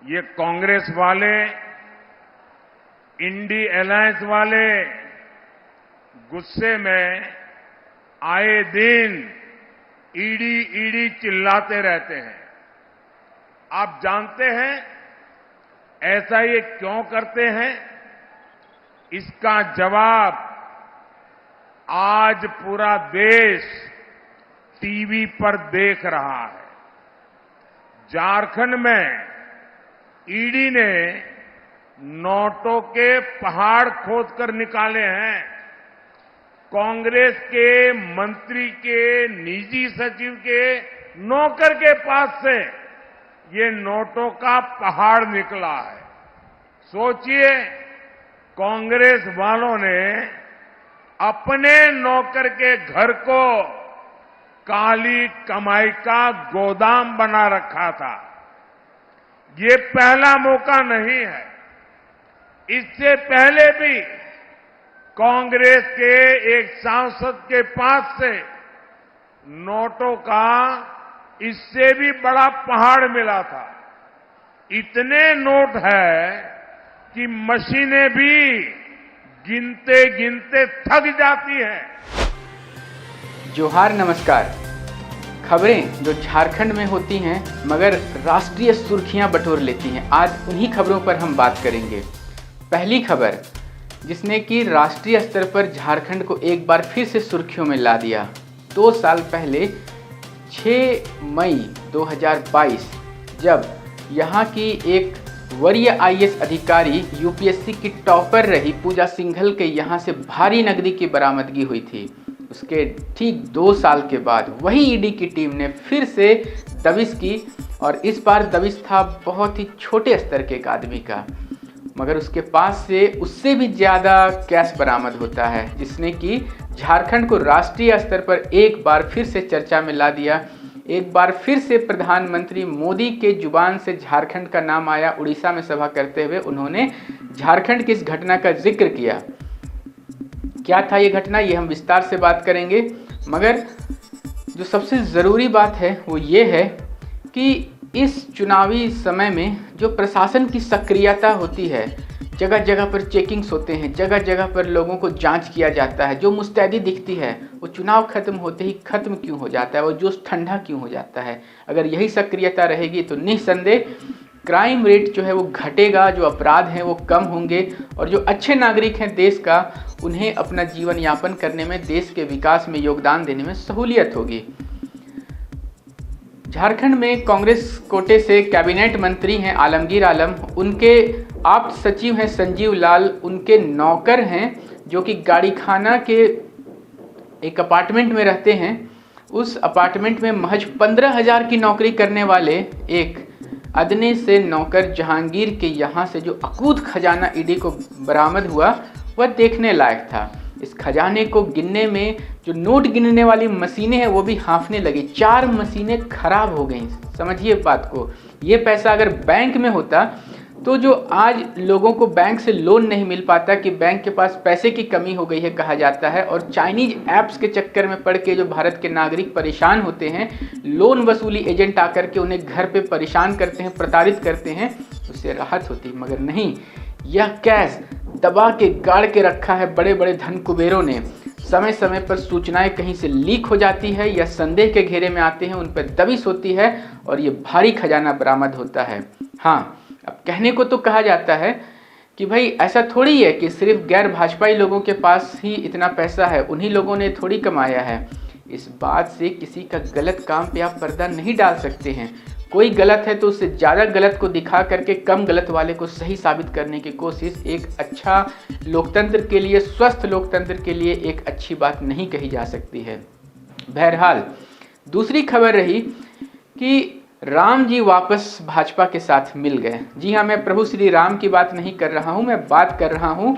ये कांग्रेस वाले, INDI alliance वाले गुस्से में आए दिन ईडी ईडी चिल्लाते रहते हैं। आप जानते हैं ऐसा ये क्यों करते हैं? इसका जवाब आज पूरा देश टीवी पर देख रहा है। झारखंड में ईडी ने नोटों के पहाड़ खोदकर निकाले हैं। कांग्रेस के मंत्री के, निजी सचिव के, नौकर के पास से ये नोटों का पहाड़ निकला है। सोचिए, कांग्रेस वालों ने अपने नौकर के घर को काली कमाई का गोदाम बना रखा था। ये पहला मौका नहीं है। इससे पहले भी कांग्रेस के एक सांसद के पास से नोटों का इससे भी बड़ा पहाड़ मिला था। इतने नोट है कि मशीनें भी गिनते गिनते थक जाती हैं। जोहार, नमस्कार। खबरें जो झारखंड में होती हैं मगर राष्ट्रीय सुर्खियां बटोर लेती हैं, आज उन्हीं खबरों पर हम बात करेंगे। पहली खबर जिसने कि राष्ट्रीय स्तर पर झारखंड को एक बार फिर से सुर्खियों में ला दिया। 2 साल पहले 6 मई 2022 जब यहाँ की एक वरीय आईएएस अधिकारी यूपीएससी की टॉपर रही पूजा सिंघल के यहाँ से भारी नकदी की बरामदगी हुई थी, उसके ठीक 2 साल के बाद वही ईडी की टीम ने फिर से दबिश की और इस बार दबिश था बहुत ही छोटे स्तर के एक आदमी का, मगर उसके पास से उससे भी ज़्यादा कैश बरामद होता है, जिसने कि झारखंड को राष्ट्रीय स्तर पर एक बार फिर से चर्चा में ला दिया। एक बार फिर से प्रधानमंत्री मोदी के जुबान से झारखंड का नाम आया। उड़ीसा में सभा करते हुए उन्होंने झारखंड की इस घटना का जिक्र किया। क्या था ये घटना, ये हम विस्तार से बात करेंगे, मगर जो सबसे ज़रूरी बात है वो ये है कि इस चुनावी समय में जो प्रशासन की सक्रियता होती है, जगह जगह पर चेकिंग्स होते हैं, जगह जगह पर लोगों को जांच किया जाता है, जो मुस्तैदी दिखती है वो चुनाव खत्म होते ही खत्म क्यों हो जाता है, वो जोश ठंडा क्यों हो जाता है। अगर यही सक्रियता रहेगी तो निस्संदेह क्राइम रेट जो है वो घटेगा, जो अपराध हैं वो कम होंगे और जो अच्छे नागरिक हैं देश का, उन्हें अपना जीवन यापन करने में, देश के विकास में योगदान देने में सहूलियत होगी। झारखंड में कांग्रेस कोटे से कैबिनेट मंत्री हैं आलमगीर आलम, उनके आप्त सचिव हैं संजीव लाल, उनके नौकर हैं जो कि गाड़ी खाना के एक अपार्टमेंट में रहते हैं। उस अपार्टमेंट में महज 15,000 की नौकरी करने वाले एक अदने से नौकर जहांगीर के यहाँ से जो अकूत खजाना ईडी को बरामद हुआ वह देखने लायक था। इस खजाने को गिनने में जो नोट गिनने वाली मशीनें हैं वो भी हाँफने लगी। 4 मशीनें खराब हो गई। समझिए बात को, ये पैसा अगर बैंक में होता तो जो आज लोगों को बैंक से लोन नहीं मिल पाता कि बैंक के पास पैसे की कमी हो गई है कहा जाता है, और चाइनीज ऐप्स के चक्कर में पड़ के जो भारत के नागरिक परेशान होते हैं, लोन वसूली एजेंट आकर के उन्हें घर पे परेशान करते हैं, प्रताड़ित करते हैं, उससे राहत होती। मगर नहीं, यह कैश दबा के गाड़ के रखा है बड़े बड़े धन कुबेरों ने। समय समय पर सूचनाएं कहीं से लीक हो जाती है या संदेह के घेरे में आते हैं, उन पर दबिश होती है और ये भारी खजाना बरामद होता है। हाँ, अब कहने को तो कहा जाता है कि भाई ऐसा थोड़ी है कि सिर्फ गैर भाजपाई लोगों के पास ही इतना पैसा है, उन्हीं लोगों ने थोड़ी कमाया है। इस बात से किसी का गलत काम पे आप पर्दा नहीं डाल सकते हैं। कोई गलत है तो उससे ज़्यादा गलत को दिखा करके कम गलत वाले को सही साबित करने की कोशिश एक अच्छा लोकतंत्र के लिए, स्वस्थ लोकतंत्र के लिए एक अच्छी बात नहीं कही जा सकती है। बहरहाल दूसरी खबर रही कि राम जी वापस भाजपा के साथ मिल गए। जी हाँ, मैं प्रभु श्री राम की बात नहीं कर रहा हूँ, मैं बात कर रहा हूँ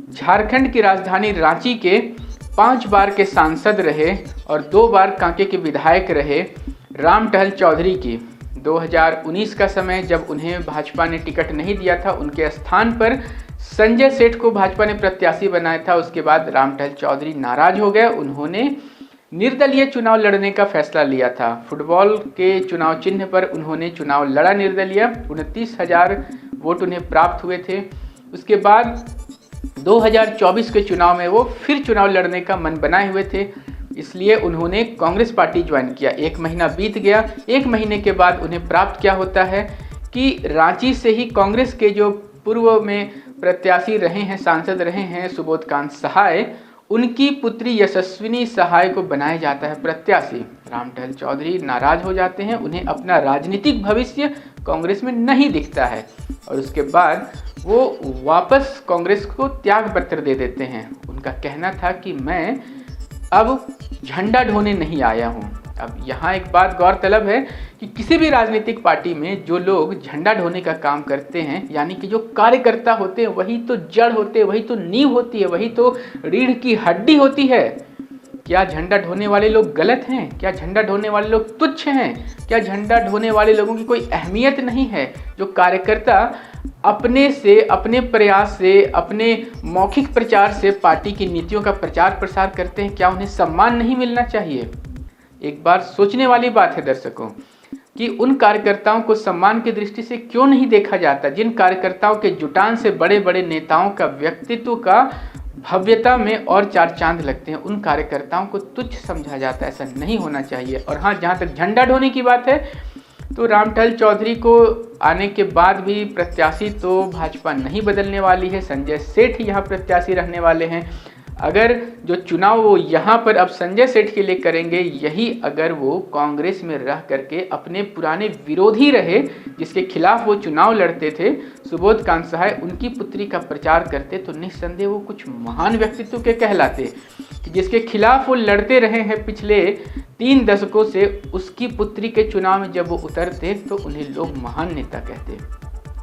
झारखंड की राजधानी रांची के 5 बार के सांसद रहे और 2 बार कांके के विधायक रहे रामटहल चौधरी की। 2019 का समय जब उन्हें भाजपा ने टिकट नहीं दिया था, उनके स्थान पर संजय सेठ को भाजपा ने प्रत्याशी बनाया था। उसके बाद रामटहल चौधरी नाराज हो गए, उन्होंने निर्दलीय चुनाव लड़ने का फैसला लिया था। फुटबॉल के चुनाव चिन्ह पर उन्होंने चुनाव लड़ा निर्दलीय। 29,000 वोट उन्हें प्राप्त हुए थे। उसके बाद 2024 के चुनाव में वो फिर चुनाव लड़ने का मन बनाए हुए थे, इसलिए उन्होंने कांग्रेस पार्टी ज्वाइन किया। 1 महीना बीत गया। 1 महीने के बाद उन्हें प्राप्त क्या होता है कि रांची से ही कांग्रेस के जो पूर्व में प्रत्याशी रहे हैं, सांसद रहे हैं सुबोधकांत सहाय, उनकी पुत्री यशस्विनी सहाय को बनाया जाता है प्रत्याशी। रामटहल चौधरी नाराज हो जाते हैं, उन्हें अपना राजनीतिक भविष्य कांग्रेस में नहीं दिखता है और उसके बाद वो वापस कांग्रेस को त्याग पत्र दे देते हैं। उनका कहना था कि मैं अब झंडा ढोने नहीं आया हूँ। अब यहाँ एक बात गौरतलब है कि किसी भी राजनीतिक पार्टी में जो लोग झंडा ढोने का काम करते हैं, यानी कि जो कार्यकर्ता होते हैं, वही तो जड़ होते हैं, वही तो नींव होती है, वही तो रीढ़ की हड्डी होती है। क्या झंडा ढोने वाले लोग गलत हैं? क्या झंडा ढोने वाले लोग तुच्छ हैं? क्या झंडा ढोने वाले लोगों की कोई अहमियत नहीं है? जो कार्यकर्ता अपने से, अपने प्रयास से, अपने मौखिक प्रचार से पार्टी की नीतियों का प्रचार प्रसार करते हैं, क्या उन्हें सम्मान नहीं मिलना चाहिए? एक बार सोचने वाली बात है दर्शकों कि उन कार्यकर्ताओं को सम्मान की दृष्टि से क्यों नहीं देखा जाता। जिन कार्यकर्ताओं के जुटान से बड़े बड़े नेताओं का व्यक्तित्व का भव्यता में और 4 चांद लगते हैं, उन कार्यकर्ताओं को तुच्छ समझा जाता है। ऐसा नहीं होना चाहिए। और हाँ, जहाँ तक झंडा ढोने की बात है तो रामटहल चौधरी को आने के बाद भी प्रत्याशी तो भाजपा नहीं बदलने वाली है। संजय सेठ यहाँ प्रत्याशी रहने वाले हैं। अगर जो चुनाव वो यहाँ पर अब संजय सेठ के लिए करेंगे, यही अगर वो कांग्रेस में रह करके अपने पुराने विरोधी रहे, जिसके खिलाफ वो चुनाव लड़ते थे, सुबोधकांत सहाय, उनकी पुत्री का प्रचार करते, तो निस्संदेह वो कुछ महान व्यक्तित्व के कहलाते। जिसके खिलाफ वो लड़ते रहे हैं पिछले 3 दशकों से, उसकी पुत्री के चुनाव में जब वो उतरते तो उन्हें लोग महान नेता कहते।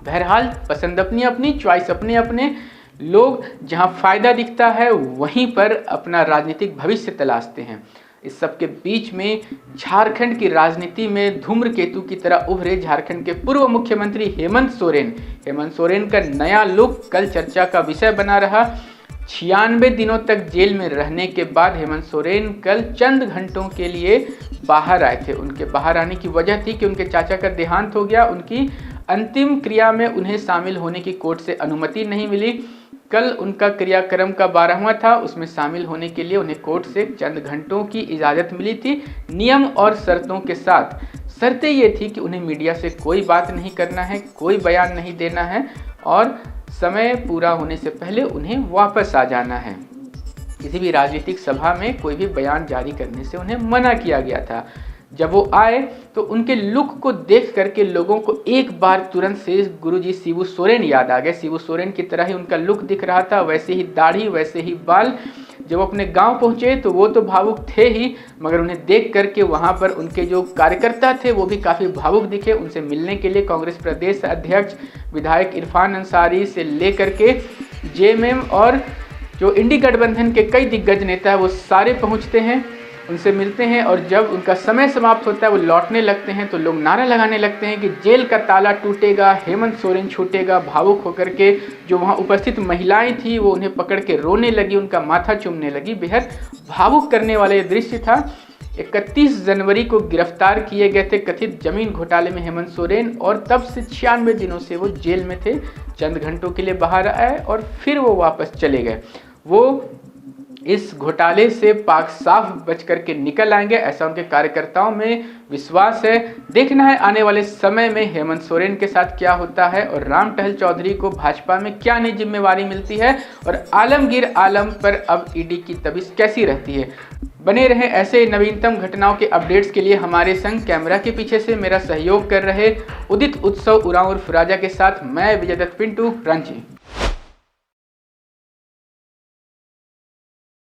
बहरहाल पसंद अपनी अपनी, चॉइस अपने अपने। लोग जहां फायदा दिखता है वहीं पर अपना राजनीतिक भविष्य तलाशते हैं। इस सब के बीच में झारखंड की राजनीति में धूम्रकेतु की तरह उभरे झारखंड के पूर्व मुख्यमंत्री हेमंत सोरेन का नया लुक कल चर्चा का विषय बना रहा। 96 दिनों तक जेल में रहने के बाद हेमंत सोरेन कल चंद घंटों के लिए बाहर आए थे। उनके बाहर आने की वजह थी कि उनके चाचा का देहांत हो गया। उनकी अंतिम क्रिया में उन्हें शामिल होने की कोर्ट से अनुमति नहीं मिली। कल उनका क्रियाक्रम का 12वां था, उसमें शामिल होने के लिए उन्हें कोर्ट से चंद घंटों की इजाज़त मिली थी, नियम और शर्तों के साथ। शर्तें ये थी कि उन्हें मीडिया से कोई बात नहीं करना है, कोई बयान नहीं देना है और समय पूरा होने से पहले उन्हें वापस आ जाना है। किसी भी राजनीतिक सभा में कोई भी बयान जारी करने से उन्हें मना किया गया था। जब वो आए तो उनके लुक को देख करके लोगों को एक बार तुरंत से गुरुजी शिबू सोरेन याद आ गए। शिबू सोरेन की तरह ही उनका लुक दिख रहा था, वैसे ही दाढ़ी, वैसे ही बाल। जब अपने गांव पहुंचे तो वो तो भावुक थे ही, मगर उन्हें देख करके वहां पर उनके जो कार्यकर्ता थे वो भी काफ़ी भावुक दिखे। उनसे मिलने के लिए कांग्रेस प्रदेश अध्यक्ष विधायक इरफान अंसारी से लेकर के जेएमएम और जो इंडी गठबंधन के कई दिग्गज नेता है वो सारे पहुंचते हैं, उनसे मिलते हैं। और जब उनका समय समाप्त होता है, वो लौटने लगते हैं तो लोग नारा लगाने लगते हैं कि जेल का ताला टूटेगा, हेमंत सोरेन छूटेगा। भावुक होकर के जो वहाँ उपस्थित महिलाएं थी वो उन्हें पकड़ के रोने लगी, उनका माथा चूमने लगी। बेहद भावुक करने वाला ये दृश्य था। 31 जनवरी को गिरफ्तार किए गए थे कथित जमीन घोटाले में हेमंत सोरेन, और तब से 96 दिनों से वो जेल में थे। चंद घंटों के लिए बाहर आए और फिर वो वापस चले गए। वो इस घोटाले से पाक साफ बच करके निकल आएंगे, ऐसा उनके कार्यकर्ताओं में विश्वास है। देखना है आने वाले समय में हेमंत सोरेन के साथ क्या होता है और रामटहल चौधरी को भाजपा में क्या नई जिम्मेवारी मिलती है और आलमगीर आलम पर अब ईडी की तबीयत कैसी रहती है। बने रहें ऐसे नवीनतम घटनाओं के अपडेट्स के लिए हमारे संग। कैमरा के पीछे से मेरा सहयोग कर रहे उदित उत्सव उरांव उर्फ राजा के साथ मैं विजय दत्त पिंटू, रांची।